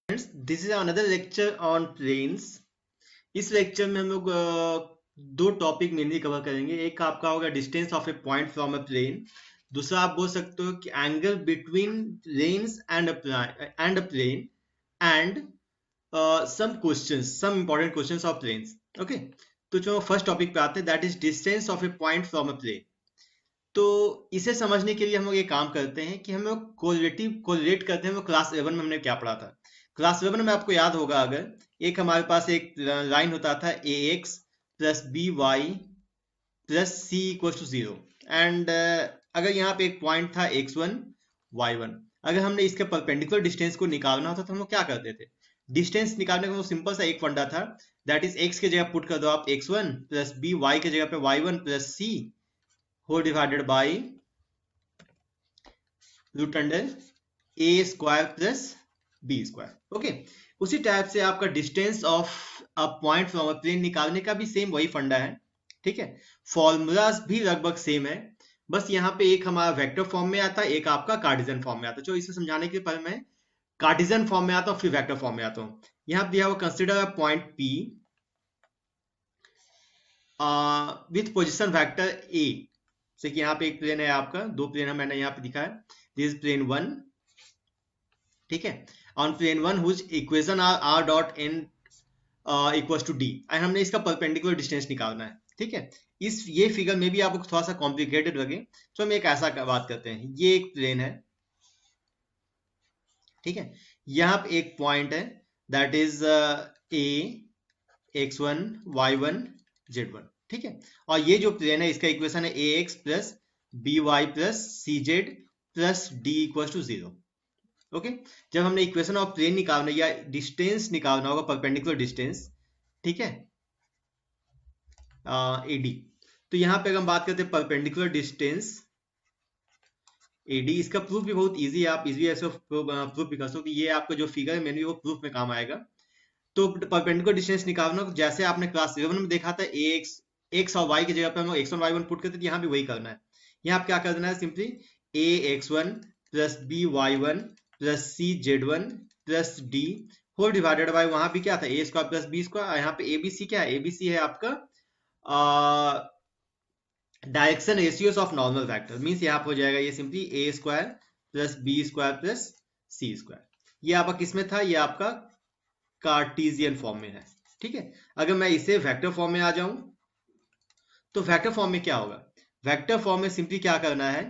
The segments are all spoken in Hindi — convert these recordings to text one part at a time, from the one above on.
This is another lecture on planes. इस लेक्चर में हम लोग दो टॉपिक मेनली कवर करेंगे। एक आपका होगा distance of a point from a plane. दूसरा आप बोल सकते हो कि angle between planes and a plane and some questions, some important questions of planes. Okay, तो जो फर्स्ट टॉपिक पे आते हैं that is distance of a point from a plane. तो इसे समझने के लिए हम लोग ये काम करते हैं कि हम लोग कोरिलेट करते हैं। वो क्लास 11 में हमने क्या पढ़ा था। क्लास 11 में आपको याद होगा, अगर एक हमारे पास एक लाइन होता था a x plus b y plus c equal to 0 and अगर यहाँ पे एक पॉइंट था x1 y1, अगर हमने इसके परपेंडिकुलर डिस्टेंस को निकालना होता तो हम लोग क्या करते थे। डिस्टेंस निकालने का सिंपल सा एक फंडा था, दैट इज x के जगह पुट कर दो आप x1 प्लस बी वाई के जगह पे y1 plus C whole divided by root under A square plus B square. Okay, उसी टाइप से आपका distance of a point from a plane निकालने का भी सेम वही फंडा है। ठीक है, फॉर्मूलाज भी लगभग सेम है, बस यहाँ पे एक हमारा वेक्टर फॉर्म में आता है, एक आपका कार्टेशियन फॉर्म में आता है। जो इसे समझाने के पहले मैं कार्टेशियन फॉर्म में आता हूँ फिर वेक्टर फॉर्म में आता हूँ। यहाँ दिया हुआ consider a point P with position vector A. जैसे कि यहाँ पे एक प्लेन है आपका, दो प्लेन है मैंने यहाँ पे दिखा है। This is plane 1। ठीक है, on plane 1 whose equation are r dot n equals to d and हमने इसका परपेंडिकुलर डिस्टेंस निकालना है। ठीक है, इस ये फिगर में भी आपको थोड़ा सा कॉम्प्लिकेटेड लगे तो हम एक ऐसा बात करते हैं। ये एक प्लेन है, ठीक है, यहाँ पे एक पॉइंट है that is A x1 y1 z1। ठीक है, और ये जो प्लेन है इसका इक्वेशन है a x plus b y plus c z plus d equal to 0। Okay, जब हमने इक्वेशन ऑफ प्लेन निकालना या डिस्टेंस निकालना होगा, परपेंडिकुलर डिस्टेंस, ठीक है, एडी, तो यहाँ पे अगर हम बात करते हैं परपेंडिकुलर डिस्टेंस एडी, इसका प्रूफ भी बहुत इजी है। आप इजी ऐसे प्रूफ भी कर सकते हो। ये आपका जो फिगर है मेनली वो प्रूफ में काम आएगा। तो परपेंडिकुलर डिस्टेंस निकालना, जैसे आपने क्लास 11 में देखा था एक्स और वाई की जगह पे हम x one y one put करते थे, यहाँ भी वही करना है। यहाँ आप क्या कर देना है, simply a x one plus b y one plus c z one plus d whole divided by, वहां भी क्या था a square plus B square. यहाँ पे एबीसी क्या है, एबीसी है आपका direction ratios of normal vector. Means यहाँ पे हो जाएगा ये simply a square plus B square plus c square. ये आपका किसमें था, ये आपका कार्टेशियन फॉर्म में है। ठीक है, अगर मैं इसे वेक्टर फॉर्म में आ जाऊं तो वेक्टर फॉर्म में क्या होगा, वेक्टर फॉर्म में सिंपली क्या करना है,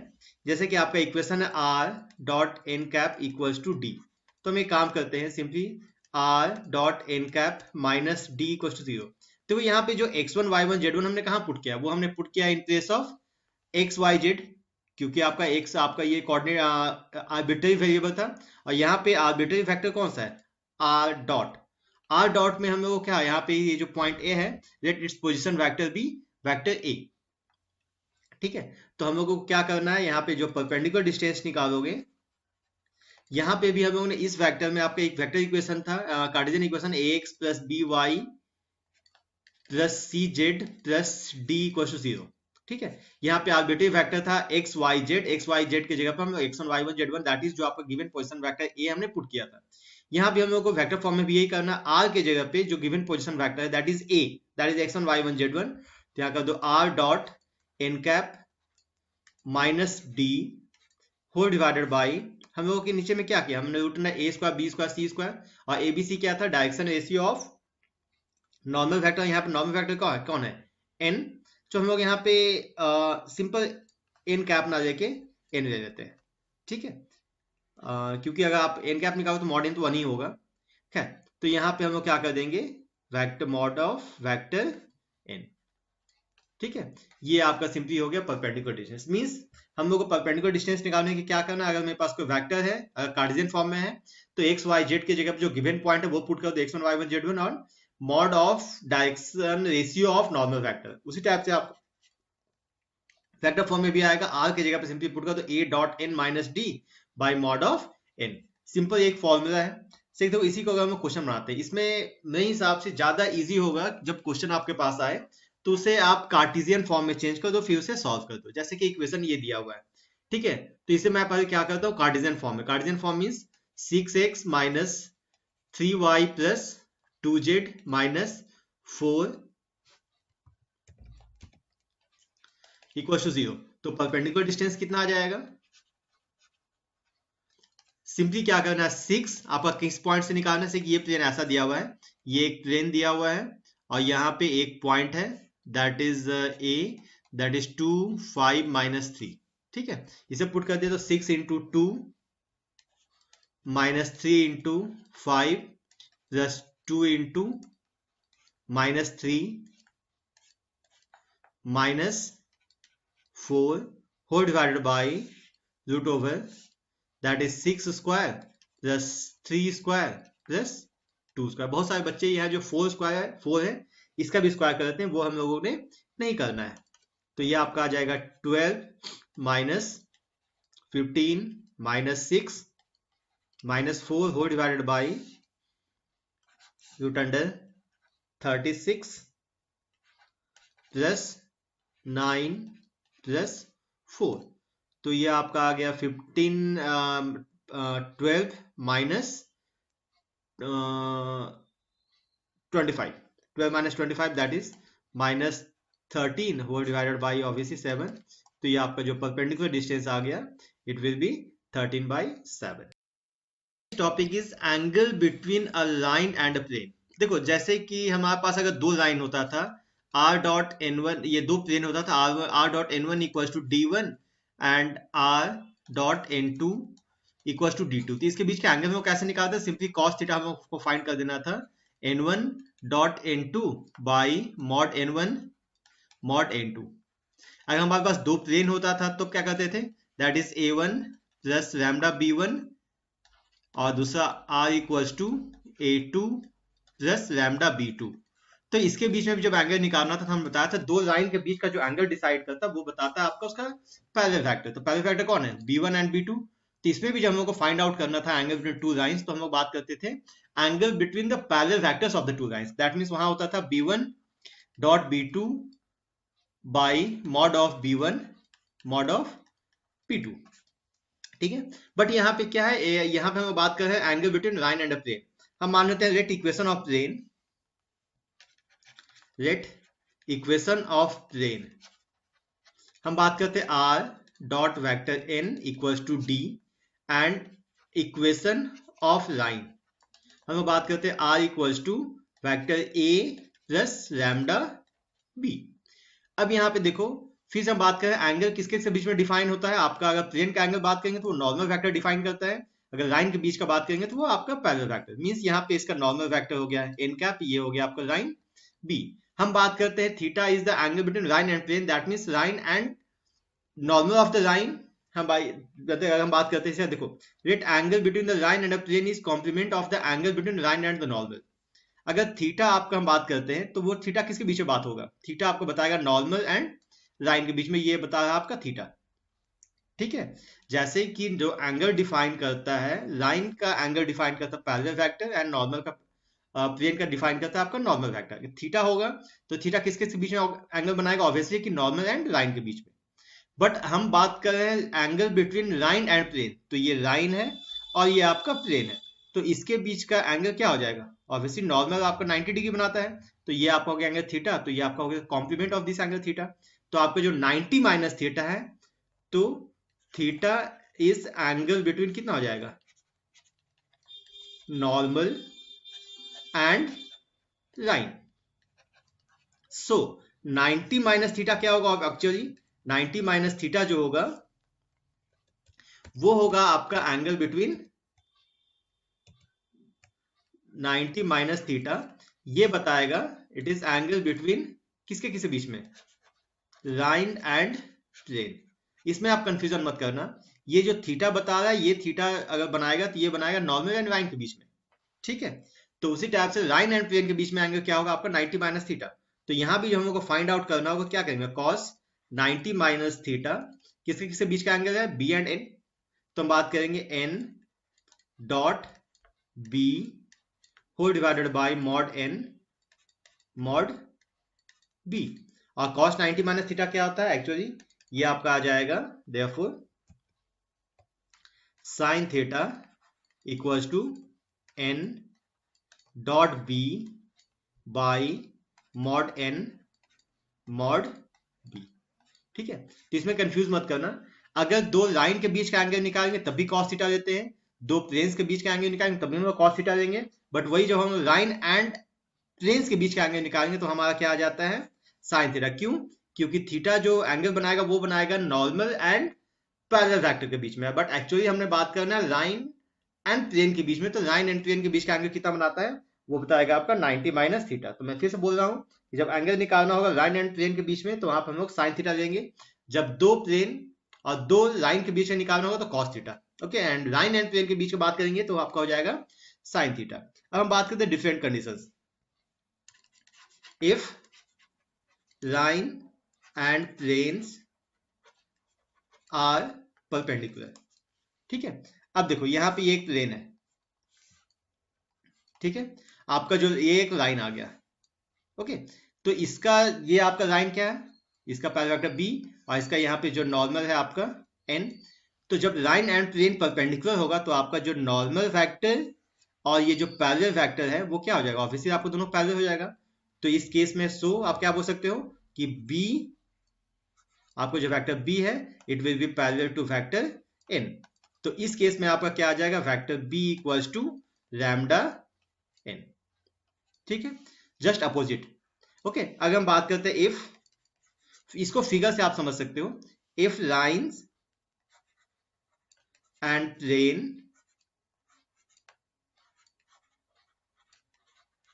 जैसे कि आपका इक्वेशन है r dot n cap equals to d, तो हम एक काम करते हैं, simply r dot n cap minus d equals to 0। तो यहाँ पे जो x1 y1 z1 हमने कहाँ पुट किया, वो हमने पुट किया in place of x y z, क्योंकि आपका x आपका ये कोऑर्डिनेट आर्बिट्ररी वेरिएबल था, और यहाँ पे आर्बिट्ररी वेक्टर कौन सा है, आर डॉट। आर डॉट में हम लोग क्या, यहाँ पे ये जो पॉइंट ए है, let its position vector b vector a. ठीक है, तो हम लोग को क्या करना है, यहाँ पे जो परपेंडिकुलर डिस्टेंस निकालोगे, यहाँ पे भी हम लोगों ने इस वेक्टर में आपका एक वेक्टर इक्वेशन था, Cartesian equation a x plus b y plus c z plus d equal to 0। ठीक है, यहाँ पे आर्बिट्रेरी वेक्टर था एक्स वाई जेड के जगह पर हम x one y one z one, that is जो आपका गिवन पोजीशन वेक्टर ए हमने पुट किया था। यहाँ भी हम लोग को वेक्टर फॉर्म में भी यही करना, आर के जगह पे जो गिवन पोजीशन वेक्टर है that is a, that is x one y one z one, तो यहाँ कर दो r dot n cap minus d whole divided by, हम लोगों के नीचे में क्या किया, हमने root a square b square c square, और एबीसी क्या था, direction ratio of normal vector. यहाँ पे नॉर्मल वेक्टर कौन है, एन, तो हम लोग यहाँ पे सिंपल एन कैप ना लेके एन ले लेते हैं। ठीक है, क्योंकि अगर आप एन कैप निकालो तो मॉड एन तो वन ही होगा। ठीक है, तो यहाँ पे हम लोग क्या कर देंगे, vector mod of vector n. ठीक है, ये आपका सिंपली हो गया परपेंडिकुलर डिस्टेंस। मींस हम लोग को परपेंडिकुलर डिस्टेंस निकालने की क्या करना है, अगर मेरे पास कोई वेक्टर है, अगर कार्टेशियन फॉर्म में है, तो एक्स वाई जेड के जगह पे जो गिवन पॉइंट है वो पुट कर दो x one y one z one, और mod of direction ratio of normal vector. उसी टाइप से आप वेक्टर फॉर्म में भी आएगा, आर की जगह पे सिंपली पुट कर दो a dot n minus d by mod of n. Simple एक फॉर्मूला है। देखो इसी को अगर हम क्वेश्चन बनाते हैं, इसमें मेरे हिसाब से ज्यादा इजी होगा जब क्वेश्चन आपके पास आए तो उसे आप कार्टेशियन फॉर्म में चेंज कर दो, फिर उसे सॉल्व कर दो। जैसे कि इक्वेशन ये दिया हुआ है, ठीक है, तो इसे मैं पहले क्या करता हूँ कार्टेशियन फॉर्म में। Cartesian form means 6x minus 3y plus 2z minus 4 equal to 0। तो परपेंडिकुलर डिस्टेंस कितना आ जाएगा? सिंपली क्या करना है, 6 आपका किस पॉइंट से निकालना है? ये प्लेन ऐसा दिया हुआ है, ये एक प्लेन दिया हुआ है और यहाँ पे एक पॉइंट है that is a, that is 2 5 minus 3। ठीक है, इसे पुट कर दिया तो 6 into 2 minus 3 into 5 plus 2 into minus 3 minus 4 whole divided by root over that is 6 square plus 3 square plus 2 square. बहुत सारे बच्चे ये है जो 4 स्क्वायर है, 4 है, इसका भी स्क्वायर कर देते हैं, वो हम लोगों ने नहीं करना है। तो ये आपका आ जाएगा 12 minus 15 minus 6 minus 4 whole divided by root under 36 plus 9 plus 4। तो ये आपका आ गया 12 minus 25, 12 minus 25 that is minus 13 whole divided by obviously 7। तो ये आपका जो परपेंडिकुलर डिस्टेंस आ गया it will be 13/7। Topic is angle between a line and a plane. देखो जैसे कि हमारे पास अगर दो लाइन होता था r डॉट n1, ये दो प्लेन होता था r dot n1 equals to d1 and r dot n2 equals to d2। तो इसके बीच के एंगल में कैसे निकालते? सिंपली cos थीटा हमको फाइंड कर देना था, n1 dot n2 by mod n1 mod n2। अगर हमारे पास दो प्लेन होता था तो क्या करते थे, that is a1 plus lambda b1 और दूसरा r equals to a2 plus lambda b2। तो इसके बीच में भी जब एंगल निकालना था तो हम बताया था दो लाइन के बीच का जो एंगल डिसाइड करता है वो बताता है आपका उसका पैरेलल फैक्टर। तो पैरेलल फैक्टर कौन है? b1 and b2। तो इसमें भी जब हम लोग को फाइंड आउट करना था एंगल बिटवीन टू लाइंस तो हम लोग बात करते थे angle between the parallel factors of the two lines. That means वहां होता था b1 dot b2 by mod of b1 mod of p2। ठीक है, बट यहाँ पे क्या है, यहाँ पे हम बात कर रहे हैं angle between line and a plane. हम मान लेते हैं let equation of plane, let equation of plane हम बात करते हैं r dot vector n equals to d and equation of line हम बात करते हैं r equals to vector a plus lambda b। अब यहाँ पे देखो फिर से हम बात करें एंगल किसके से बीच में डिफाइन होता है आपका, अगर प्लेन का एंगल बात करेंगे तो वो नॉर्मल वेक्टर डिफाइन करता है, अगर लाइन के बीच का बात करेंगे तो वो आपका पैरेलल वेक्टर। मींस यहाँ पे इसका नॉर्मल वेक्टर हो गया एन कैप, ये हो गया आपका लाइन बी। हम बात करते हैं theta is the angle between line and plane, that means line and normal of the line. अगर हम बात करते हैं देखो let angle between the line and the plane is complement of the angle between line and the normal. अगर थीटा आपका हम बात करते हैं तो वो थीटा किसके बीच में बात होगा, थीटा आपको बताएगा नॉर्मल एंड लाइन के बीच में, ये बता रहा है आपका थीटा। ठीक है, जैसे कि जो एंगल डिफाइन करता है लाइन का एंगल डिफाइन करता है पैरेलल वेक्टर एंड नॉर्मल का प्लेन का डिफाइन करता है आपका नॉर्मल वेक्टर। थीटा होगा तो थीटा किसके बीच में एंगल बनाएगा, ऑब्वियसली कि नॉर्मल एंड लाइन के बीच में। बट हम बात कर रहे हैं angle between line and plane, तो ये लाइन है और ये आपका प्लेन है, तो इसके बीच का एंगल क्या हो जाएगा, ऑब्वियसली नॉर्मल आपका 90 डिग्री बनाता है, तो ये आपका हो गया एंगल थीटा, तो ये आपका हो गया complement of this angle theta. तो आपका जो 90 माइनस थीटा है तो थीटा इस एंगल बिटवीन कितना हो जाएगा, normal and line. So 90 minus theta क्या होगा, एक्चुअली 90 माइनस थीटा जो होगा वो होगा आपका एंगल बिटवीन 90 माइनस थीटा, ये बताएगा इट इज एंगल बिटवीन किसके किसके बीच में, लाइन एंड प्लेन। इसमें आप कंफ्यूजन मत करना, ये जो थीटा बता रहा है ये थीटा अगर बनाएगा तो ये बनाएगा नॉर्मल एंड लाइन के बीच में। ठीक है, तो उसी टाइप से लाइन एंड प्लेन के बीच में एंगल क्या होगा आपका 90 माइनस थीटा। तो यहां भी हम लोग को फाइंड आउट करना होगा, क्या करेंगे, cos 90 माइनस थीटा किसके किसके बीच का एंगल है, b एंड n। तो हम बात करेंगे n dot b whole divided by mod n mod b। और cos 90 माइनस थीटा क्या होता है, एक्चुअली ये आपका आ जाएगा therefore sin theta equals to n dot b by mod n mod b. ठीक है, तो इसमें कंफ्यूज मत करना। अगर दो लाइन के बीच का एंगल निकालेंगे तब भी cos थीटा लेते हैं, दो प्लेन्स के बीच का एंगल निकालेंगे तब भी हम cos थीटा लेंगे, बट वही जब हम लाइन एंड प्लेन्स के बीच का एंगल निकालेंगे तो हमारा क्या आ जाता है, साइन थीटा। क्यों? क्योंकि थीटा जो एंगल बनाएगा वो बनाएगा नॉर्मल एंड पैरेलल वेक्टर के बीच में, बट एक्चुअली हमने बात करना है लाइन एंड प्लेन के बीच में, तो लाइन एंड प्लेन के बीच का एंगल कितना बनाता है, वो बताएगा आपका 90 माइनस थीटा। तो मैं फिर से बोल रहा हूँ, जब एंगल निकालना होगा लाइन एंड प्लेन के बीच में तो वहां पर हम लोग साइन थीटा लेंगे, जब दो प्लेन और दो लाइन के बीच में निकालना होगा तो cos theta. Okay, and line and plane के बीच में बात करेंगे तो आपका हो जाएगा साइन थीटा। अब हम बात करते हैं different conditions. If line and planes are perpendicular. ठीक है, अब देखो यहाँ पे ये एक प्लेन है, ठीक है, आपका जो ये एक लाइन आ गया। ओके, तो इसका ये आपका लाइन क्या है, इसका पैरेलल वेक्टर बी, और इसका यहाँ पे जो नॉर्मल है आपका एन। तो जब लाइन एंड प्लेन परपेंडिकुलर होगा तो आपका जो नॉर्मल वेक्टर और ये जो पैरेलल वेक्टर है वो क्या हो जाएगा, ऑब्वियसली आपको दोनों पैरेलल हो जाएगा। तो इस केस में सो आप क्या बोल सकते हो कि बी, आपको जो वेक्टर बी है it will be parallel to vector n. तो इस केस में आपका क्या आ जाएगा, vector b equals to lambda n. ठीक है, जस्ट अपोजिट। ओके, अगर हम बात करते हैं इफ, इसको फिगर से आप समझ सकते हो, if lines and plane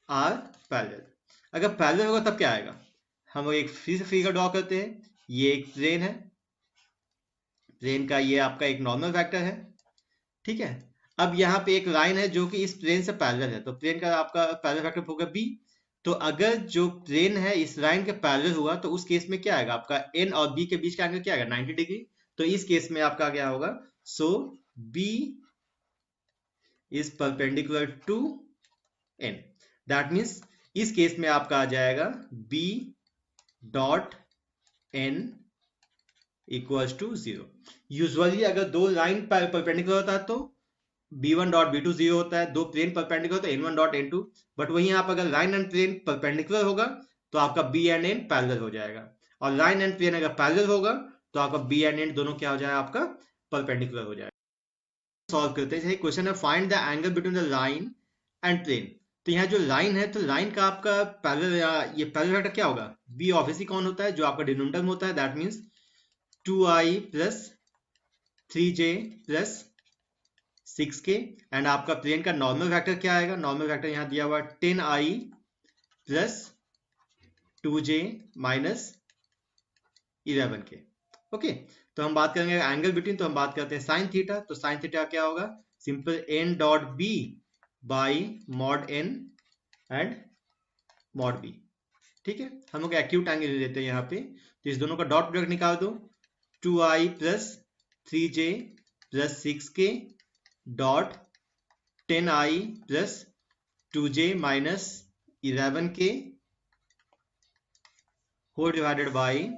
are parallel. अगर पैरेलल होगा तब क्या आएगा, हम एक फिर से फिगर ड्रॉ करते हैं। ये एक प्लेन है, प्लेन का ये आपका एक नॉर्मल वेक्टर है। ठीक है, अब यहाँ पे एक लाइन है जो कि इस प्लेन से पैरेलल है, तो प्लेन का आपका पैरेलल वेक्टर होगा बी। तो अगर जो प्लेन है इस लाइन के पैरेलल हुआ तो उस केस में क्या आएगा, आपका एन और बी के बीच का एंगल क्या आएगा, 90 डिग्री। तो इस केस में आपका क्या होगा, so b is perpendicular to n. That means इस केस में आपका आ जाएगा b dot n equals to 0। Usually अगर दो लाइन परपेंडिकुलर होता है तो b1 डॉट b2 0 होता है, दो प्लेन परपेंडिकुलर तो n1 डॉट n2। बट वहीं आप अगर लाइन एंड प्लेन परपेंडिकुलर होगा तो आपका b एंड n पैरेलल हो जाएगा, और लाइन एंड प्लेन अगर पैरेलल होगा तो आपका b एंड n दोनों क्या हो जाएगा, आपका परपेंडिकुलर हो जाएगा। सॉल्व करते हैं, क्वेश्चन है find the angle between the line and plane. तो यहाँ जो लाइन है तो लाइन का आपका पैरेलल, ये पैरेलल वेक्टर क्या होगा, b ऑब्वियसली कौन होता है, जो आपका डिनोमिनेटर में होता है, that means 2i plus 3j plus 6k। And आपका प्लेन का नॉर्मल वेक्टर क्या आएगा, नॉर्मल वेक्टर यहां दिया हुआ 10i plus 2j minus 11k। Okay, तो हम बात करेंगे एंगल बिटवीन, तो हम बात करते हैं साइन थीटा। तो साइन थीटा क्या होगा, simple n dot b by mod n and mod b. ठीक है, हम लोग एक्यूट एंगल ले लेते हैं यहाँ पे, तो इस दोनों का डॉट प्रोडक्ट निकाल दो, 2i plus 3j plus 6k dot 10i plus 2j minus 11k whole divided by,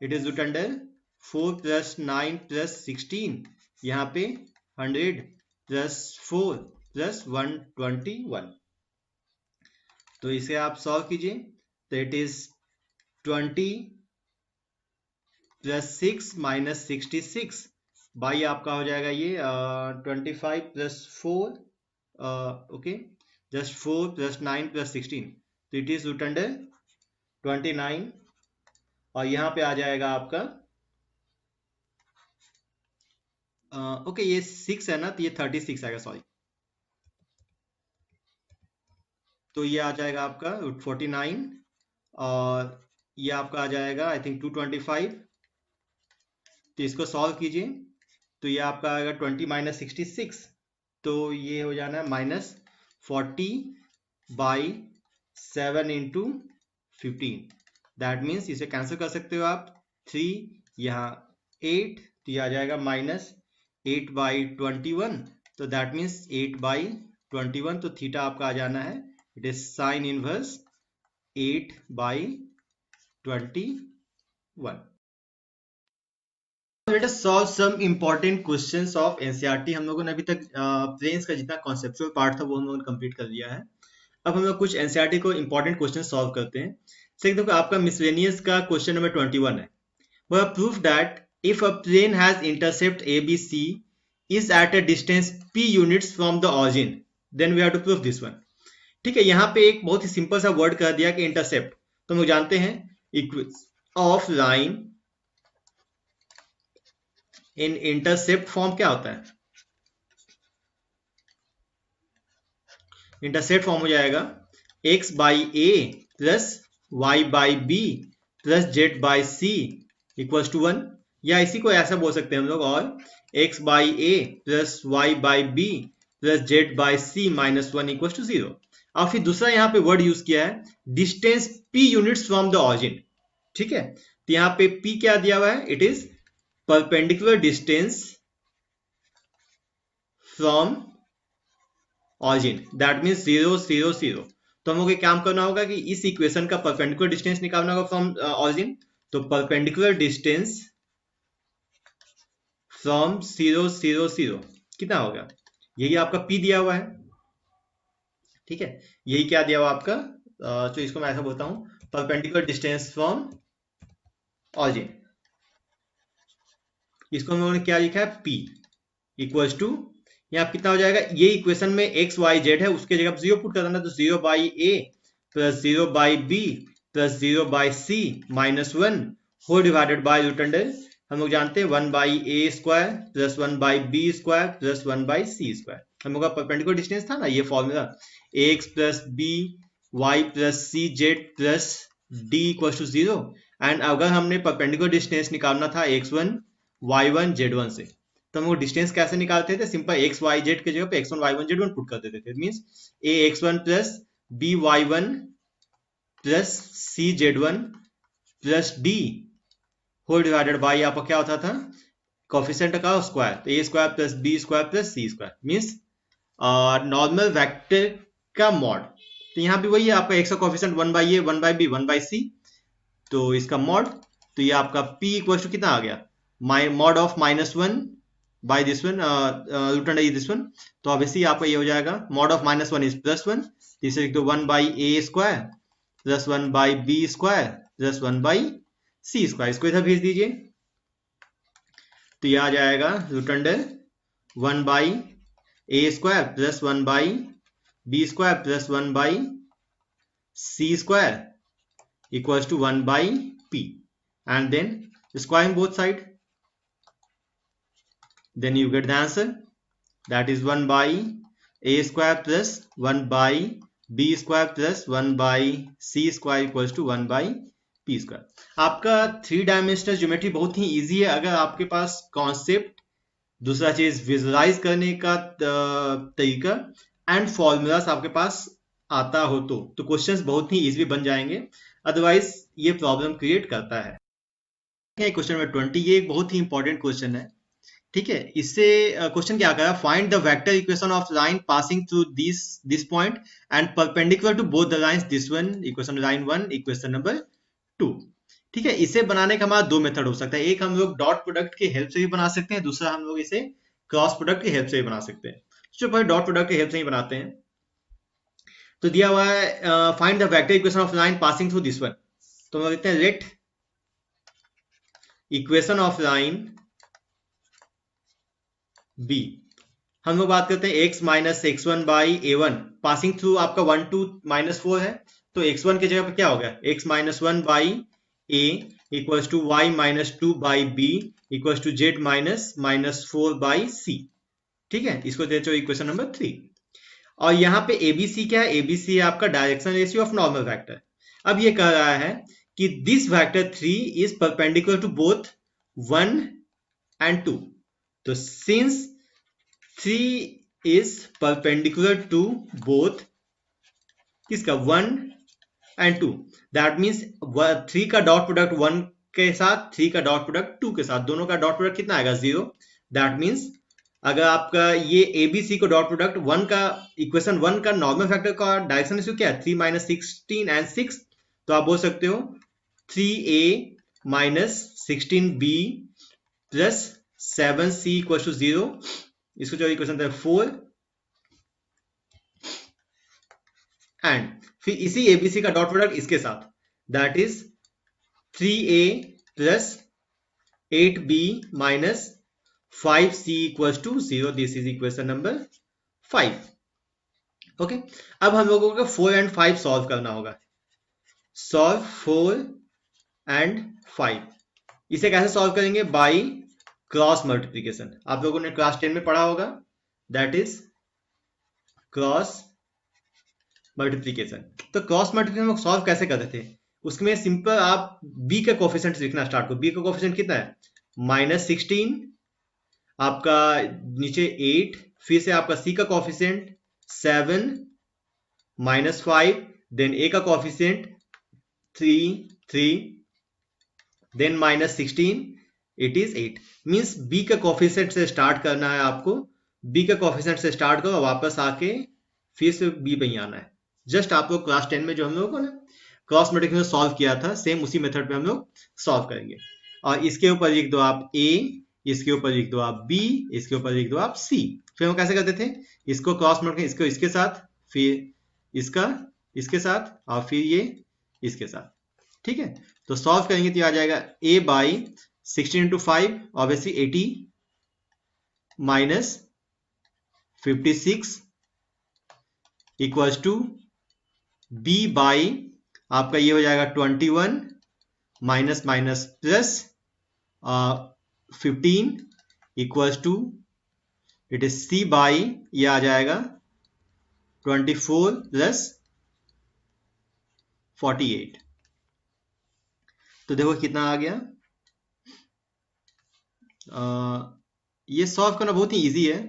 it is root under 4 plus 9 plus 16, यहाँ पे 100 प्लस 4 प्लस 121। तो इसे आप सॉल्व कीजिए, तो it is 20 plus 6 minus 66 by आपका हो जाएगा ये 25 plus 4, okay, just 4 plus 9 plus 16, तो इट इज रूट अंडर 29। और यहाँ पे आ जाएगा आपका ओके, ये 6 है ना, तो ये 36 आएगा, सॉरी। तो ये आ जाएगा आपका 49, और ये आपका आ जाएगा आई थिंक 225। तो इसको सॉल्व कीजिए, तो ये आपका आएगा 20 माइनस 66, तो ये हो जाना है minus 40 by 7 into 15। That means इसे कैंसिल कर सकते हो आप, 3 यहाँ 8, तो ये आ जाएगा माइनस 8 बाई 21। तो दैट मीन्स 8 बाई 21, तो थीटा आपका आ जाना है, it is sine inverse 8 by 21। Let us solve some important questions of NCERT. हम लोगों ने अभी तक प्लेन्स का जितना कॉन्सेप्चुअल पार्ट था वो हम लोगों ने कंप्लीट कर लिया है। अब हम लोग कुछ एनसीईआरटी को इंपॉर्टेंट क्वेश्चन सॉल्व करते हैं। देखो आपका मिसलेनियस का क्वेश्चन नंबर 21 है। वह proof that if a plane has intercept ABC is at a distance p units from the origin, then we have to prove this one। ठीक है, यहाँ पे एक बहुत ही सिंपल सा वर्ड कर दिया कि इंटरसेप्ट, तो हम लोग जानते हैं equation of line in intercept form क्या होता है? इंटरसेप्ट फॉर्म हो जाएगा x by a plus y by b plus z by c equals to 1, या इसी को ऐसा बोल सकते हैं हम लोग, और x by a plus y by b plus z by c minus 1 equals to 0। और फिर दूसरा यहाँ पे वर्ड यूज किया है distance p units from the origin. ठीक है, तो यहाँ पे p क्या दिया हुआ है? It is perpendicular distance from origin, that means 0 0 0। तो हम लोग एक काम करना होगा कि इस इक्वेशन का परपेंडिकुलर डिस्टेंस निकालना होगा फ्रॉम ऑरिजिन। तो परपेंडिकुलर डिस्टेंस फ्रॉम 0 0 0 कितना होगा? यही आपका p दिया हुआ है। ठीक है, यही क्या दिया हुआ आपका, तो इसको मैं ऐसा बोलता हूं परपेंडिकुलर डिस्टेंस फ्रॉम ऑरिजिन। इसको हम लोगों ने क्या लिखा है? p इक्वल्स टू, यहाँ कितना हो जाएगा? ये इक्वेशन में x y z है, उसके जगह 0 पुट कर देना, तो 0 by a plus 0 by b plus 0 by c minus 1 whole divided by root under, हम लोग जानते हैं 1 by a square plus 1 by b square plus 1 by c square. हम लोग का परपेंडिकुलर डिस्टेंस था ना ये formula, ax plus b y plus c z plus d equal to 0। And अगर हमने परपेंडिकुलर डिस्टेंस निकालना था x1 y1 z1 से, तो हम वो डिस्टेंस कैसे निकालते थे? सिंपल एक्स वाई जेड के जगह पे x1 y1 z1 पुट कर देते थे। Means a x1 plus b y1 plus c z1 plus d whole divided by आपका क्या होता था? कोफिशिएंट का स्क्वायर, तो a square plus b square plus c square, means normal vector का मॉड। तो यहाँ भी वही है आपका x का coefficient 1 by a 1 by b 1 by c, तो इसका मॉड, तो ये आपका p इक्वल टू कितना आ गया? Mod of -1 by this one root under this one, तो ऑब्वियसली आपका ये हो जाएगा मॉड ऑफ -1 इज +1, इसे लिख दो 1 by a square plus 1 by b square plus 1 by c square. इसको इधर भेज दीजिए, तो ये आ जाएगा root under 1 by a square plus 1 by b square plus 1 by c square equals to 1 by p, and then squaring both side, then you get the answer, that is 1 by a square plus 1 by b square plus 1 by c square equals to 1 by p square। आपका 3 डायमेंशनल ज्योमेट्री बहुत ही इजी है अगर आपके पास कॉन्सेप्ट, दूसरा चीज विजुअलाइज करने का तरीका एंड फॉर्मूलास आपके पास आता हो, तो क्वेश्चंस बहुत ही इजी बन जाएंगे, अदरवाइज ये प्रॉब्लम क्रिएट करता है। क्वेश्चन नंबर 20, ये एक बहुत ही इंपॉर्टेंट क्वेश्चन है। ठीक है, इससे क्वेश्चन क्या करा? Find the vector equation of line passing through this point and perpendicular to both the lines, this one equation line 1 equation number 2। ठीक है, इसे बनाने का हमारा दो मेथड हो सकता है, एक हम लोग डॉट प्रोडक्ट की हेल्प से भी बना सकते हैं, दूसरा हम लोग इसे क्रॉस प्रोडक्ट की हेल्प से भी बना सकते हैं। जो पहले डॉट प्रोडक्ट की हेल्प से ही बनाते हैं, तो दिया हुआ है find the vector equation of line passing through this one, तो हम लोग लिखते हैं let equation of line b, हम लोग बात करते हैं x minus x1 by a1 passing through आपका 1 2 -4 है, तो x1 के जगह पे क्या हो गया? x minus 1 by a equals to y minus 2 by b equals to z minus -4 by c। ठीक है, इसको देते हो इक्वेशन नंबर 3। और यहाँ पे ABC क्या है? ABC है आपका direction ratio of normal vector. अब ये कह रहा है कि this vector 3 is perpendicular to both 1 and 2, तो since 3 is perpendicular to both किसका? 1 and 2, that means 3 का डॉट प्रोडक्ट 1 के साथ, 3 का डॉट प्रोडक्ट 2 के साथ, दोनों का डॉट प्रोडक्ट कितना आएगा? 0। दैट मीन्स अगर आपका ये ABC को डॉट प्रोडक्ट 1 का इक्वेशन 1 का नॉर्मल फैक्टर का डायरेक्शन रेशियो क्या है? 3 माइनस 16 एंड 6, तो आप बोल सकते हो 3A minus 16B plus 7C equal to 0। इसको जो इक्वेशन है 4, एंड फिर इसी एबीसी का डॉट प्रोडक्ट इसके साथ, that is 3a plus 8b minus 5c equals to 0. This is equation number 5. Okay, अब हम लोगों को 4 एंड 5 सॉल्व करना होगा. Solve 4 and 5. इसे कैसे सॉल्व करेंगे? By cross multiplication. आप लोगों ने क्लास 10 में पढ़ा होगा, दैट इज क्रॉस मल्टीप्लीकेशन. तो क्रॉस मल्टीप्लीकेशन हम सॉल्व कैसे करते थे? उसमें सिंपल आप b का कोफिशिएंट लिखना स्टार्ट करो. b का कोफिशिएंट कितना है? -16, आपका नीचे 8, फिर से आपका c का कोफिशिएंट 7 -5, देन a का coefficient 3, then -16, it is 8. Means b का कोफिशिएंट से स्टार्ट करना है आपको. b का कोफिशिएंट से स्टार्ट करो, वापस आके फिर से b पे ही आना है. जस्ट आप लोग क्लास 10 में जो हम लोगों को ना क्रॉस मल्टीप्लिकेशन सॉल्व किया था, सेम उसी मेथड पे हम लोग सॉल्व करेंगे. और इसके ऊपर लिख दो आप a, इसके ऊपर लिख दो आप b, इसके ऊपर लिख दो आप c. फिर हम कैसे करते थे? इसको क्रॉस मल्टीप्लिकेशन, इसको इसके साथ, फिर इसका इसके साथ, और फिर ये इसके साथ. ठीक है, तो सॉल्व करेंगे तो आ जाएगा a by 16 into 5 obviously 80 minus 56 equals to b by आपका ये हो जाएगा 21 minus minus plus 15 equals to it is c by ये आ जाएगा 24 प्लस 48. तो देखो कितना आ गया. ये सॉल्व करना बहुत ही इजी है.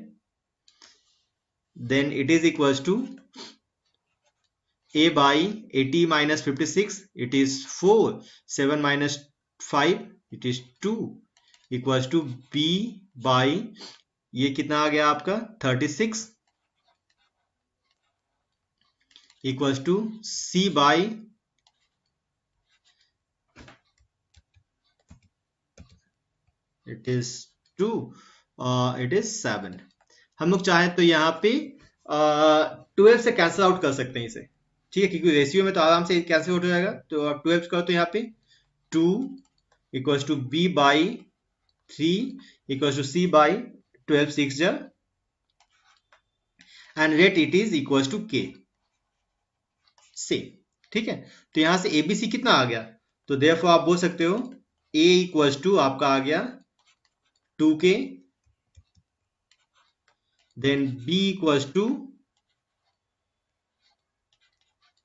Then it is equals to a by 80 minus 56, it is 4. 7 minus 5, it is 2 equals to b by ये कितना आ गया आपका 36 equals to c by it is 2, it is 7. हम लोग चाहें तो यहाँ पे 12 से कैंसिल आउट कर सकते हैं इसे. ठीक है, क्योंकि रेशियो में तो आराम से कैंसिल आउट हो जाएगा. तो आप 12 करो तो यहाँ पे 2 equals to b by 3 equals to c by 12 6 जा and rate it is equals to k से. ठीक है, तो यहां से abc कितना आ गया? तो देयरफॉर आप बोल सकते हो a इक्वल्स टू आपका आ गया 2k, then b equals to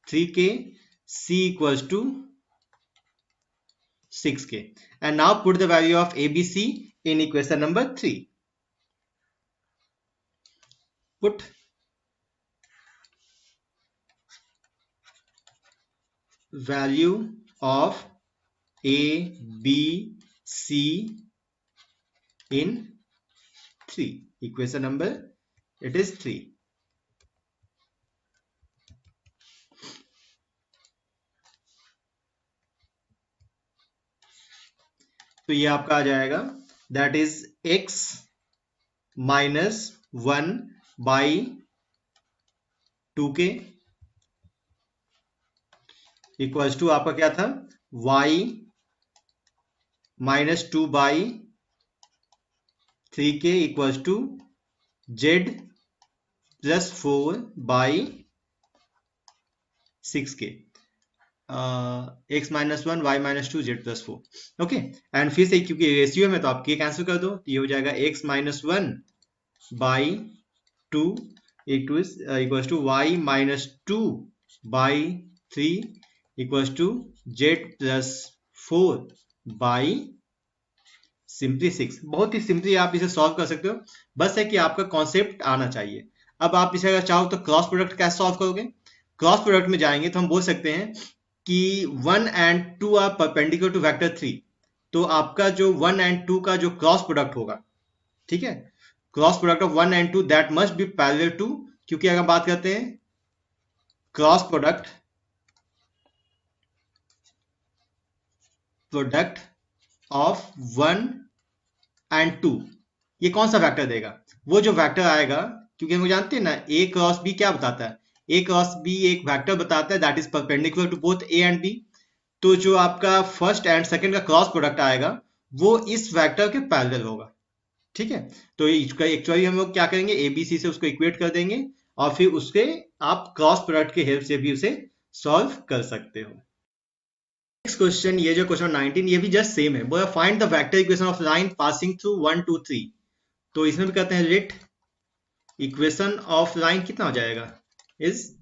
3k, c equals to 6k. And now put the value of ABC in equation number 3. Put value of A, B, C in 3. Equation number, it is 3. तो ये आपका आ जाएगा that is x minus 1 by 2k equals to आपका क्या था y minus 2 by 3k equals to z plus 4 by 6k. x minus 1 y minus 2 z plus 4. Okay, and फिर से क्योंकि रेशियो में तो आप k कैंसिल कर दो, तो ये हो जाएगा x minus 1 by 2 equals to y minus 2 by 3 equals to z plus 4 by simply 6. बहुत ही सिंपली आप इसे सॉल्व कर सकते हो, बस है कि आपका कॉन्सेप्ट आना चाहिए. अब आप इसे अगर चाहो तो क्रॉस प्रोडक्ट कैसे सॉल्व करोगे? क्रॉस प्रोडक्ट में जाएंगे तो हम बोल सकते हैं कि 1 and 2 are perpendicular to vector 3. तो आपका जो 1 and 2 का जो क्रॉस प्रोडक्ट होगा, ठीक है, cross product of 1 and 2 that must be parallel to, क्योंकि अगर बात करते हैं क्रॉस प्रोडक्ट ऑफ 1 and 2, ये कौन सा वेक्टर देगा? वो जो वेक्टर आएगा, क्योंकि हम जानते हैं ना a क्रॉस b क्या बताता है, ए क्रॉस बी एक वेक्टर बताता है that is perpendicular to both A and B. तो जो आपका फर्स्ट एंड सेकंड का क्रॉस प्रोडक्ट आएगा वो इस वेक्टर के पैरेलल होगा। ठीक है, तो एक्चुअली हम लोग क्या करेंगे, ए बी सी से उसको इक्वेट कर देंगे और फिर उसके आप क्रॉस प्रोडक्ट के हेल्प से भी उसे सॉल्व कर सकते हो। नेक्स्ट क्वेश्चन, ये जो क्वेश्चन 19 ये भी जस्ट सेम है, बोला find the vector equation of line passing through 1 2 3। तो इसमें भी कहते हैं लेट इक्वेशन ऑफ लाइन कितना हो जाएगा, is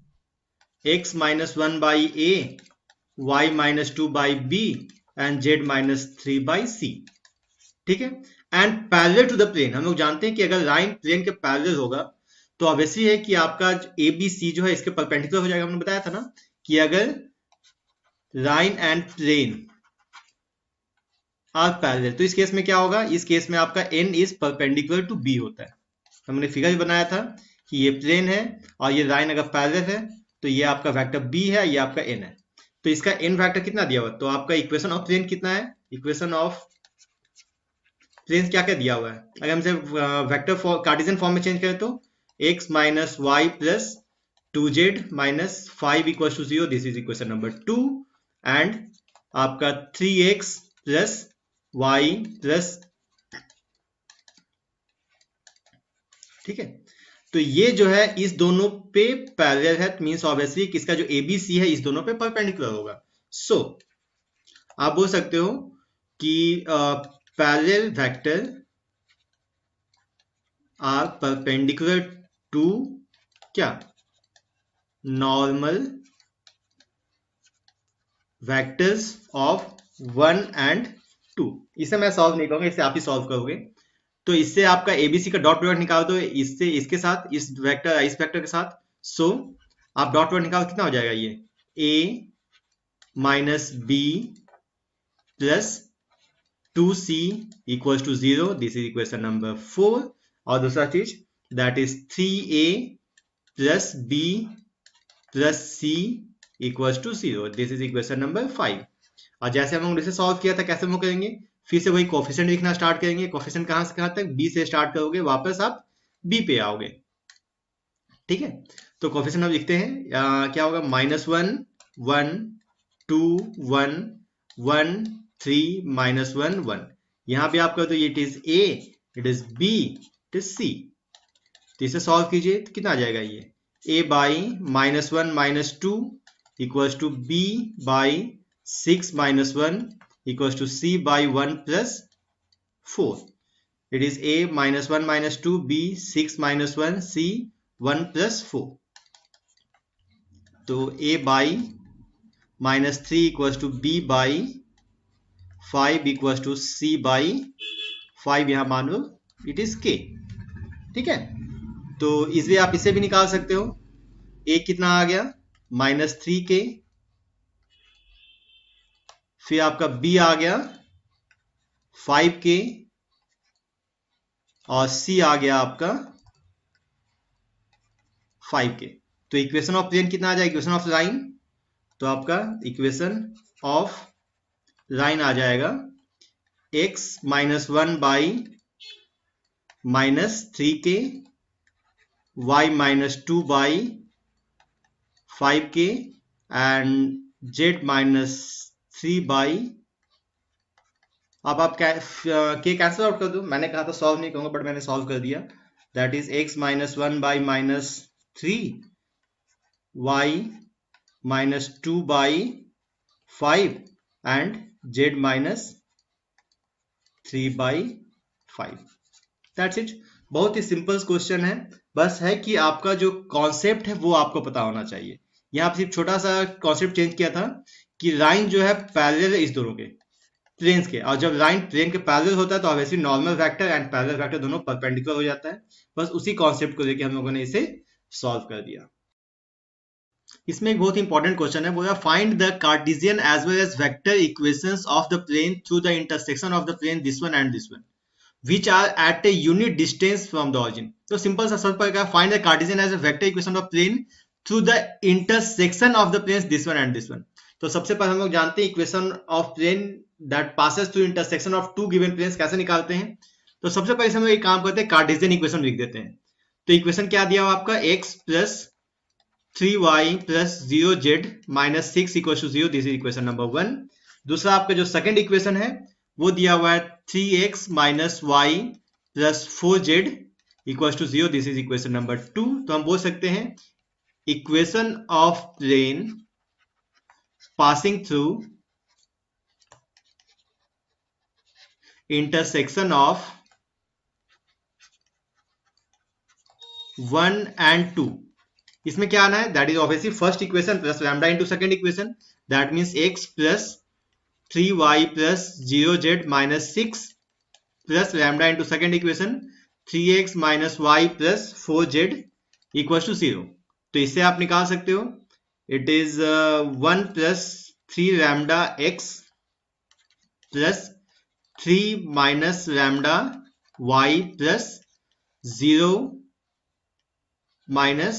x minus 1 by a, y minus 2 by b and z minus 3 by c. ठीक है, and parallel to the plane. हम लोग जानते हैं कि अगर लाइन प्लेन के पैरेलल होगा तो ऑब्वियसली है कि आपका ए बी सी जो है इसके परपेंडिकुलर हो जाएगा। हमने बताया था ना कि अगर line and plane are parallel तो इस केस में क्या होगा, इस केस में आपका n is perpendicular to b होता है। हमने फिगर बनाया था कि ये प्लेन है और ये लाइन अगर पैरेलल है तो ये आपका वेक्टर b है, ये आपका n है। तो इसका n वेक्टर कितना दिया हुआ, तो आपका इक्वेशन ऑफ प्लेन कितना है, इक्वेशन ऑफ प्लेन क्या क्या दिया हुआ है। अगर हमसे वेक्टर कार्टेशियन फॉर्म में चेंज करें तो x minus Y plus 2z minus 5 equal to 0, this is equation number 2, and आपका 3x प्लस y प्लस, ठीक है। तो ये जो है इस दोनों पे पैरेलल है, मींस ऑब्वियसली किसका जो ABC है इस दोनों पे परपेंडिकुलर होगा। सो आप बोल सकते हो कि parallel vector are perpendicular to क्या, नॉर्मल वेक्टर्स ऑफ 1 एंड 2। इसे मैं सॉल्व नहीं करूंगा, इसे आप ही सॉल्व करोगे। तो इससे आपका एबीसी का डॉट प्रोडक्ट निकाल दो, इससे इसके साथ इस वेक्टर के साथ। सो आप डॉट प्रोडक्ट निकाल, कितना हो जाएगा ये a minus B plus 2c equals to 0, this is equation number 4। और दूसरा चीज that is 3a plus b plus c equals to 0, this is equation number 5। और जैसे हम लोग इसे सॉल्व किया था कैसे हम लोग करेंगे, फिर से वही कोफिशिएंट लिखना स्टार्ट करेंगे। कोफिशिएंट कहां से कहां तक, बी से स्टार्ट करोगे, वापस आप बी पे आओगे। ठीक है, तो कोफिशिएंट हम लिखते हैं क्या होगा, -1 1 2 1 1 3 -1 1। यहां पे आप कर दो, it is A, it is B, it is C. तो इसे सॉल्व कीजिए तो कितना आ जाएगा, ये a by -1 -2 equals to b by 6 -1 equals to c by 1 plus 4. It is a -1 -2 b 6 -1 c 1 plus 4. तो a by -3 equals to b by 5 equals to c by 5, यहां मान लो इट इज k। ठीक है, तो इसलिए आप इसे भी निकाल सकते हो। a कितना आ गया, -3k, फिर आपका b आ गया 5k और c आ गया आपका 5k। तो इक्वेशन ऑफ प्लेन कितना आ जाएगा, इक्वेशन ऑफ लाइन, तो आपका इक्वेशन ऑफ लाइन आ जाएगा x -1 by -3k, y -2 by 5k and z -3 by, अब आप के कैंसिल आउट कर दो। मैंने कहा था सॉल्व नहीं करूंगा बट मैंने सॉल्व कर दिया। That is x -1 by -3, y -2 by 5 and z -3 by 5। That's it, बहुत ही सिंपल क्वेश्चन है। बस है कि आपका जो कॉन्सेप्ट है वो आपको पता होना चाहिए। यहाँ पर सिर्फ छोटा सा कॉन्सेप्ट चेंज किया था कि लाइन जो है पैरेलल है इस दोनों के प्लेन्स के, और जब लाइन प्लेन के पैरेलल होता है तो obviously normal vector and parallel vector दोनों परपेंडिकुलर हो जाता है। बस उसी कॉन्सेप्ट को लेके हम लोगों ने इसे सॉल्व कर दिया। इसमें एक बहुत इंपॉर्टेंट क्वेश्चन है, बोला find the cartesian as well as vector equations of the plane through the intersection of the plane this one and this one which are at a unit distance from the origin. तो सिंपल सा सर्च पड़ेगा, find the cartesian as a vector equation of plane through the intersection of the planes this one and this one. तो सबसे पहले हम लोग जानते हैं equation of plane that passes through intersection of two given planes कैसे निकालते हैं। तो सबसे पहले हम लोग एक काम करते हैं, कार्टेशियन इक्वेशन लिख देते हैं। तो इक्वेशन क्या दिया हुआ आपका, x plus 3y plus 0z minus 6 equal to 0, this is equation number 1। दूसरा आपका जो सेकंड इक्वेशन है वो दिया हुआ है 3x minus Y plus 4z equal to 0, this is equation number 2। तो हम बोल सकते हैं equation of plane passing through intersection of 1 and 2, इसमें क्या आना है, that is obviously first equation plus lambda into second equation, that means x plus 3y plus 0z minus 6 plus lambda into second equation 3x minus y plus 4z equal to 0। तो इससे आप निकाल सकते हो, it is 1 plus 3 lambda x plus 3 minus lambda y plus 0 minus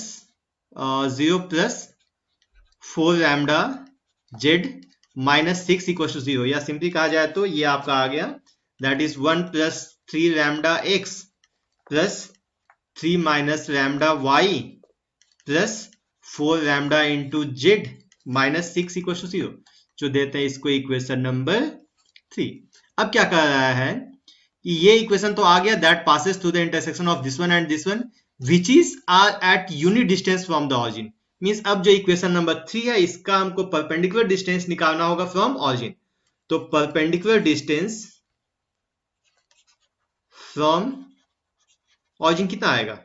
0 plus 4 lambda z minus 6 equal to 0, या सिंपली कहा जाए तो ये आपका आ गया, that is 1 plus 3 lambda x plus 3 minus lambda y plus 4 lambda into z minus 6 equal to 0, जो देते हैं इसको इक्वेशन नंबर 3। अब क्या कर रहा है कि ये इक्वेशन तो आ गया, that passes through the intersection of this one and this one which is are at unit distance from the origin, means अब जो इक्वेशन नंबर 3 है इसका हमको परपेंडिकुलर डिस्टेंस निकालना होगा फ्रॉम ऑरिजिन। तो परपेंडिकुलर डिस्टेंस फ्रॉम ऑरिजिन कितना आएगा,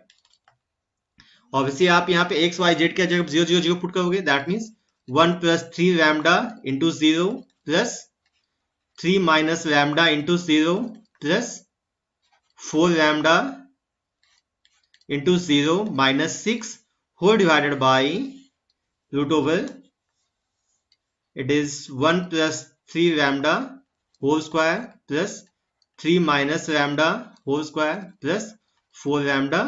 ऑब्वियसली आप यहाँ पे x y z के जगह 0 0 0 पुट करोगे, that means 1 plus 3 lambda into 0 plus 3 minus lambda into 0 plus 4 lambda into 0 minus 6 whole divided by root over, it is 1 plus 3 lambda whole square plus 3 minus lambda whole square plus 4 lambda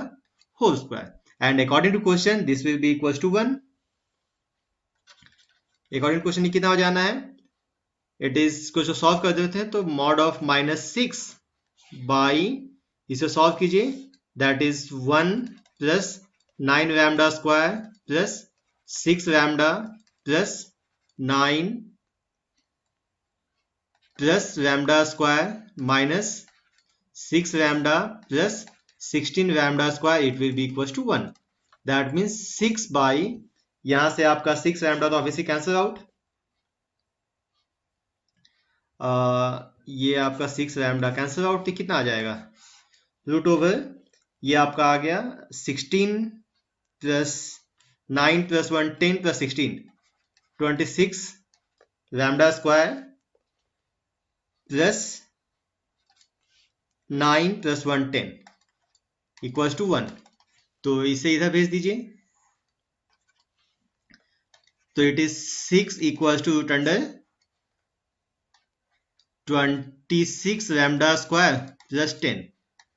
whole square, and according to question this will be equals to 1। according to question ये कितना हो जाना है, it is कुछ सॉल्व कर देते हैं तो mod of minus 6 by, इसे सॉल्व कीजिए, that is 1 plus 9 lambda square plus 6 lambda plus 9 plus lambda square minus 6 lambda plus 16 lambda square, it will be equals to 1। that means 6 by, यहां से आपका 6 lambda तो ऑब्वियसली कैंसिल आउट, ये आपका 6 lambda कैंसिल आउट, तो कितना आ जाएगा, रूट ओवर ये आपका आ गया 16 plus 9 plus 1 10 plus 16 26 lambda square plus 9 plus 1 10 equals to 1। तो इसे इधर भेज दीजिए, तो it is 6 equals to root under 26 lambda square plus 10,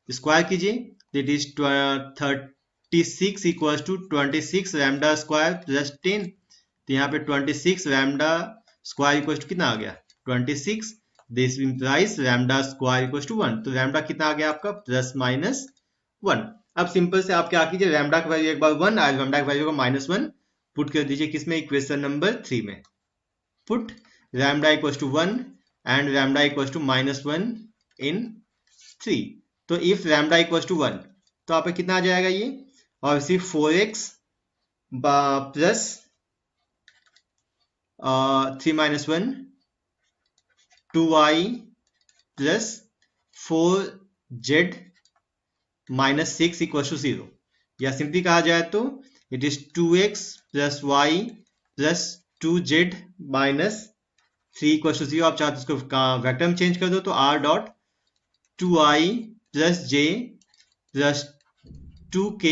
square कीजिए, that is 36 equals to 26 lambda square plus 10। तो यहाँ पे 26 lambda square equals to कितना आ गया 26, this implies lambda square equals to 1। तो lambda कितना आ गया आपका प्लस माइनस 1। अब सिंपल से आप क्या कीजिए, lambda की वैल्यू एक बार 1 और lambda की वैल्यू को माइनस 1 पुट कर दीजिए, किसमें, इक्वेशन नंबर 3 में। Put lambda equals to 1 and lambda equals to minus 1 in 3। तो इफ लैम्डा इक्वल्स टू 1 तो आप कितना आ जाएगा ये, और सिर्फ 4x plus 3 minus 1 2y plus 4z minus 6 equals to 0, या सिंपली कहा जाए तो it is 2x plus y plus 2z minus 3 equals to 0। आप चाहते इसको वेक्टर में चेंज कर दो तो r dot 2i plus j plus 2k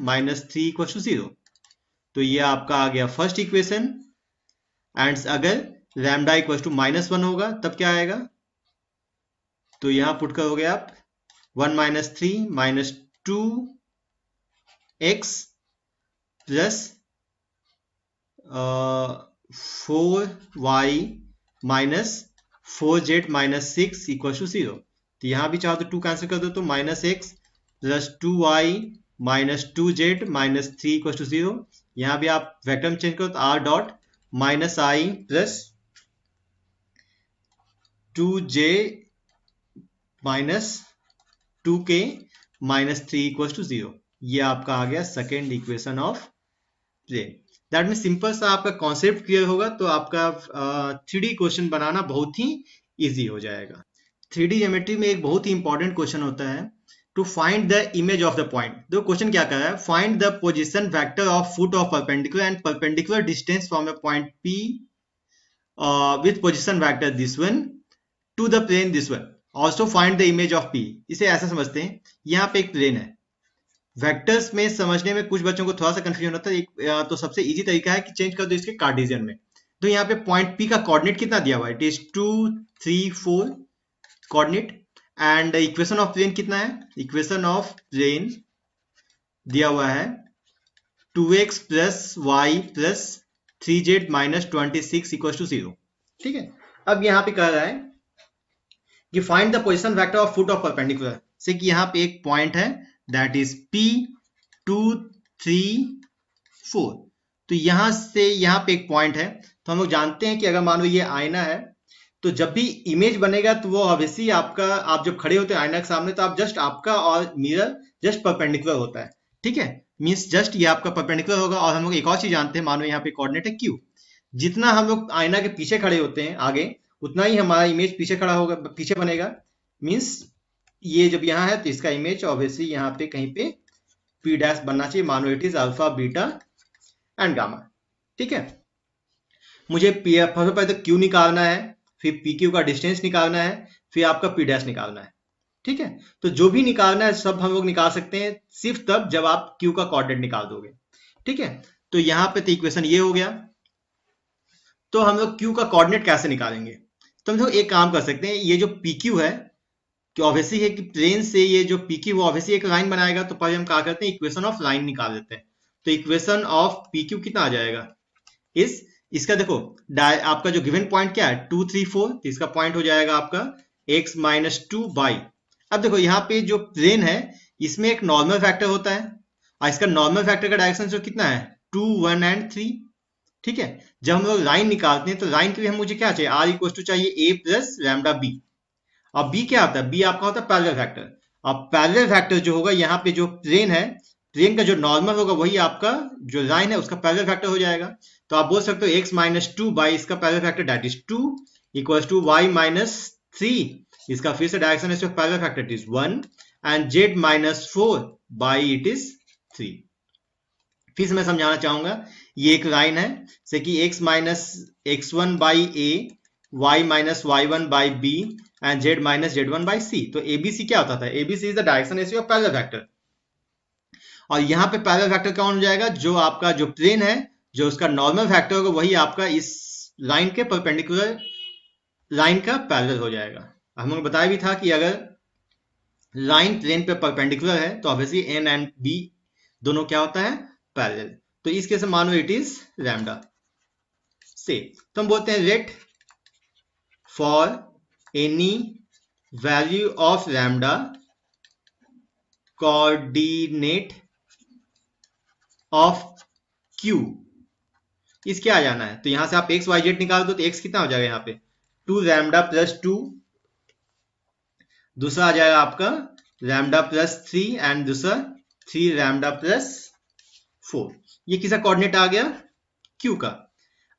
minus 3 equal to 0। तो ये आपका आ गया फर्स्ट इक्वेशन, एंड अगर लैम्डा इक्वल टू माइनस 1 होगा तब क्या आएगा, तो यहां पुट करोगे आप 1 minus 3 minus 2x plus 4y minus 4z minus 6 equal to 0। तो यहां भी चाहो तो 2 कैंसिल कर दो, तो minus x plus 2y minus 2z minus 3 equal to 0, यहां भी आप वेक्टर में चेंज करो तो r dot minus I plus 2j minus 2k minus 3 equal to 0। ये आपका आ गया second equation of plane. That mean simple सा आपका कॉन्सेप्ट क्लियर होगा तो आपका 3D क्वेश्चन बनाना बहुत ही इजी हो जाएगा। 3D ज्योमेट्री में एक बहुत ही इंपॉर्टेंट क्वेश्चन होता है to find the image of the point. तो क्वेश्चन क्या कर रहा है, find the position vector of foot of perpendicular and perpendicular distance from a point P with position vector this one to the plane this one, also find the image of P। इसे ऐसा समझते हैं, यहाँ पे एक प्लेन है। वेक्टर्स में समझने में कुछ बच्चों को थोड़ा सा कंफ्यूजन होता है। एक तो सबसे इजी तरीका है कि चेंज कर दो इसके कार्टेशियन में। तो यहाँ पे पॉइंट P का कोऑर्डिनेट कितना दिया हुआ है, it is 2 3 4 coordinate, and equation of plane कितना है, इक्वेशन ऑफ प्लेन दिया हुआ है 2x plus Y plus 3z minus 26 equal to 0। ठीक है, अब यहाँ पे कह रहा है कि find the position vector of foot of perpendicular, से कि यहाँ पे एक पॉइंट है दैट इज P 2 3 4। तो यहां से यहाँ पे एक पॉइंट है, तो हम लोग जानते हैं कि अगर मान लो ये आईना है तो जब भी इमेज बनेगा तो वो ऑब्वियसली आपका, आप जब खड़े होते हैं आईना के सामने तो आप जस्ट आपका और मिरर जस्ट परपेंडिकुलर होता है। ठीक है, मींस जस्ट ये आपका परपेंडिकुलर होगा। और हम लोग एक और चीज जानते हैं, मानो यहाँ पे कोऑर्डिनेट है Q, जितना हम लोग आईना के पीछे खड़े होते हैं आगे, उतना ही हमारा इमेज पीछे खड़ा होगा, पीछे बनेगा। मींस ये जब यहाँ है तो इसका इमेज ऑब्वियसली यहाँ पे कहीं पे P डैश बनना चाहिए, मानो it is alpha beta and gamma. ठीक है, मुझे सबसे पहले तो Q निकालना है, फिर PQ का डिस्टेंस निकालना है, फिर आपका P डैश निकालना है। ठीक है, तो जो भी निकालना है सब हम लोग निकाल सकते हैं सिर्फ तब जब आप Q का कोऑर्डिनेट निकाल दोगे। ठीक है, तो यहाँ पे तो इक्वेशन ये हो गया। तो हम लोग Q का कोऑर्डिनेट कैसे निकालेंगे, तो हम लोग एक काम कर सकते हैं, ये जो PQ है कि ऑब्वियसली है कि प्लेन से ये जो PQ वो ऑब्वियसली एक लाइन बनाएगा, तो पहले हम क्या करते हैं, इक्वेशन ऑफ लाइन निकाल लेते हैं। तो इक्वेशन ऑफ PQ कितना आ जाएगा, इसका देखो आपका जो गिवन पॉइंट क्या है 2 3 4, तो इसका पॉइंट हो जाएगा आपका x माइनस 2 बाई। अब देखो यहाँ पे जो प्लेन है इसमें एक नॉर्मल फैक्टर होता है, और इसका नॉर्मल फैक्टर का डायरेक्शन जो कितना है 2 1 एंड 3। ठीक है, जब हम लोग लाइन निकालते हैं तो लाइन के लिए हम मुझे क्या चाहिए, r इक्वल टू चाहिए a प्लस लैम्डा b। अब b क्या होता है, b आपका होता है पैरेलल फैक्टर। अब पैरेलल फैक्टर जो होगा यहाँ पे जो प्लेन है, प्लेन का जो नॉर्मल होगा वही आपका जो लाइन है उसका पैरेलल फैक्टर हो जाएगा। तो आप बोल सकते हो x माइनस 2 बाई इसका parallel factor that is 2 equal to y minus 3, इसका फिर से डायरेक्शन है parallel factor it is 1, and z minus 4 by it is 3। फिर से मैं समझाना चाहूंगा, ये एक लाइन है से कि x minus x1 by a, y minus y1 by b and z minus z1 by c। तो abc क्या होता था, abc is the direction ratio of parallel factor. और यहाँ पे पैरेलल फैक्टर कौन हो जाएगा, जो आपका जो प्लेन है जो उसका नॉर्मल फैक्टर होगा वही आपका इस लाइन के परपेंडिकुलर लाइन का पैरेलल हो जाएगा। हम लोग बताया भी था कि अगर लाइन प्लेन पे परपेंडिकुलर है तो ऑब्वियसली n एंड b दोनों क्या होता है, पैरेलल। तो इस केस में मानो इट इज लैम्डा से, तो हम बोलते हैं let for any value of lambda coordinate of Q, इसके आ जाना है। तो यहां से आप x y z निकाल दो तो x कितना हो जाएगा यहाँ पे 2 लैम्डा प्लस 2, दूसरा आ जाएगा आपका लैम्डा प्लस 3 एंड दूसरा 3 लैम्डा प्लस 4। ये किसका कोऑर्डिनेट आ गया, Q का।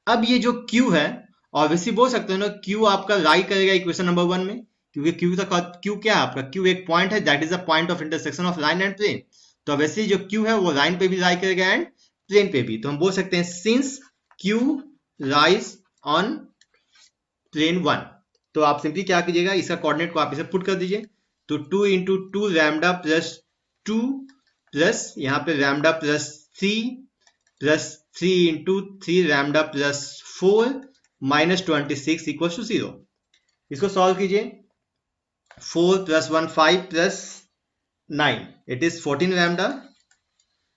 अब ये जो Q है ऑब्वियसली बोल सकते हो ना Q आपका लाई करेगा इक्वेशन नंबर 1 में, क्योंकि Q क्या है आपका, Q एक पॉइंट है that is the point of intersection of line and plane. तो ऑब्वियसली जो Q है वो लाइन पे भी लाई करेगा एंड प्लेन पे भी। तो हम बोल सकते हैं since Q lies on plane 1, तो आप सिंपली क्या कीजिएगा, इसका कोऑर्डिनेट को आप इसे पुट कर दीजिए। तो 2 इंटू 2 लैम्डा प्लस 2 प्लस यहाँ पे lambda plus 3 into 3 lambda plus 4 minus 26 equal to 0। इसको सॉल्व कीजिए, 4 plus 1 5 plus 9 it is 14 lambda,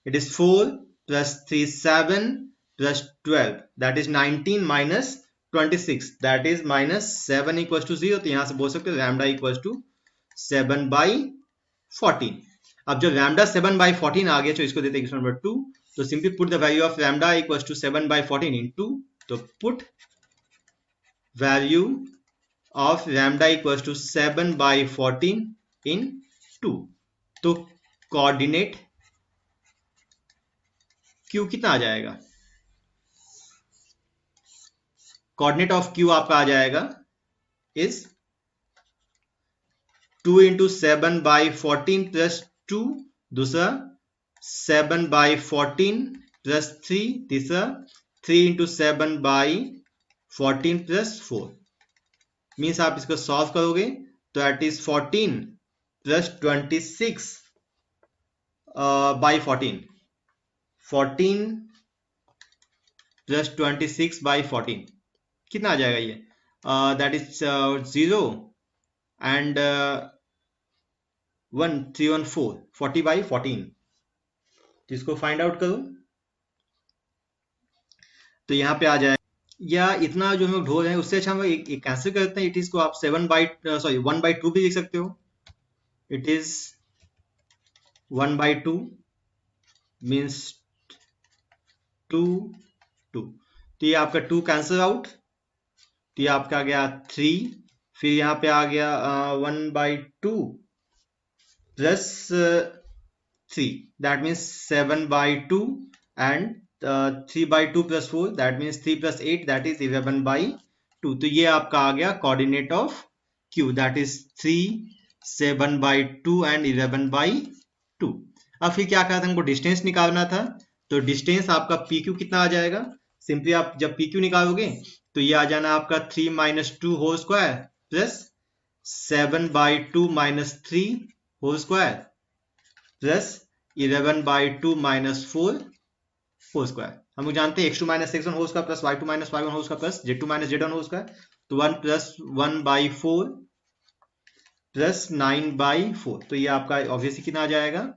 it is 4 plus 3 7 plus 12 that is 19 minus 26 that is minus 7 equal to 0। तो यहां से बोल सकते हो लैम्डा इक्वल टू 7 बाई 14। अब जो लैम्डा 7 बाई 14 आ गया तो इसको देते हैं नंबर 2, तो simply put the value of lambda equals to 7/14 into, तो put value of lambda equals to 7/14 in 2, तो कोऑर्डिनेट Q कितना आ जाएगा, कोऑर्डिनेट ऑफ Q आपका आ जाएगा इज 2 इंटू 7/14 प्लस 2, दूसरा 7/14 प्लस 3, तीसरा 3 इंटू 7/14 प्लस 4। मीन्स आप इसको सॉल्व करोगे तो एट इज 14 प्लस 26/14, 14 प्लस 26/14 कितना आ जाएगा ये, दैट इज 0 एंड 1 3 1 4, 40/14। तो इसको फाइंड आउट करो तो यहाँ पे आ जाए, या इतना जो हम लोग ढो रहे हैं उससे अच्छा हम एक कैंसिल करते हैं। इट इज को आप 1/2 भी लिख सकते हो। इट इज 1/2 मीन्स 2 2, तो ये आपका 2 कैंसिल आउट, तो ये आपका आ गया 3, फिर यहाँ पे आ गया 1/2 plus 3, that means 7/2 and 3/2 plus 4, that means 3 plus 8, that is 11/2। तो ये आपका आ गया coordinate of Q, that is 3, 7/2 and 11/2। अब फिर क्या कहा था, हमको डिस्टेंस निकालना था, तो डिस्टेंस आपका PQ कितना आ जाएगा, सिंपली आप जब PQ निकालोगे तो ये आ जाना आपका 3 - 2 whole square plus 7/2 - 3 whole square plus 11/2 - 4 whole square. हम लोग जानते हैं x2 - x1 whole square plus y2 - y1 whole square plus z2 - z1 whole square, तो 1 + 1/4 प्लस 9/4, तो ये आपका ऑब्वियसली कितना आ जाएगा,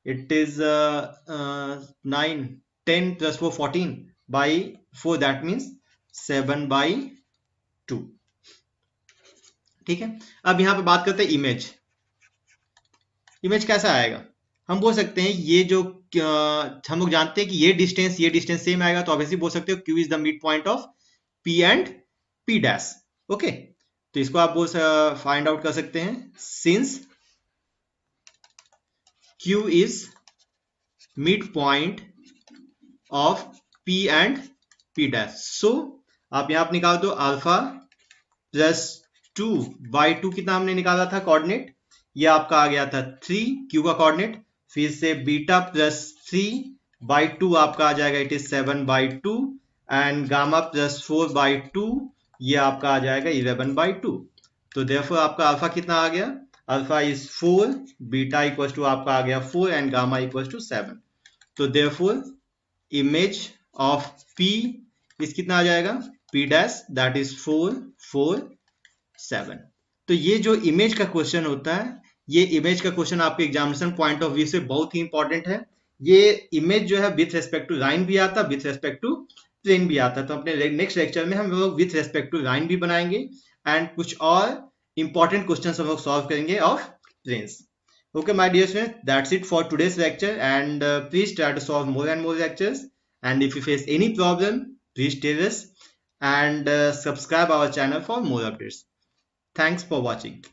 इट इज 9 10 + 4 14/4, दैट मीन्स 7/2। ठीक है, अब यहाँ पे बात करते हैं इमेज। इमेज कैसा आएगा, हम बोल सकते हैं ये जो हम लोग जानते हैं कि ये डिस्टेंस सेम आएगा, तो ऑब्वियसली बोल सकते हो Q is the mid point of P and P dash. Okay, तो इसको आप फाइंड आउट कर सकते हैं, since Q is mid point of P and P dash, so आप यहां पर निकाल दो अल्फा प्लस 2/2, कितना हमने निकाला था कोऑर्डिनेट, ये आपका आ गया था 3 Q का कोऑर्डिनेट, फिर से बीटा प्लस 3/2 आपका आ जाएगा, it is 7/2 and gamma plus 4/2, ये आपका आ जाएगा 11/2। तो देयरफॉर आपका अल्फा कितना आ गया, alpha is 4, beta equals to आपका आ गया 4 एंड गामा इक्वल्स टू 7। तो देयरफॉर इमेज ऑफ P इस कितना आ जाएगा, P डैश, दैट इज 4 4 7। तो ये जो इमेज का क्वेश्चन होता है, ये इमेज का क्वेश्चन आपके एग्जामिनेशन पॉइंट ऑफ व्यू से बहुत ही इंपॉर्टेंट है। ये इमेज जो है विथ रेस्पेक्ट टू लाइन भी आता है, विथ रेस्पेक्ट टू प्लेन भी आता है। तो अपने नेक्स्ट लेक्चर में हम लोग विथ रेस्पेक्ट टू लाइन भी बनाएंगे एंड कुछ और इंपॉर्टेंट क्वेश्चन हम लोग सॉल्व करेंगे of planes. Okay, my dear students, that's it for today's lecture, and please try to solve more and more lectures. And if you face any problem, please tell us and subscribe our channel for more updates. Thanks for watching.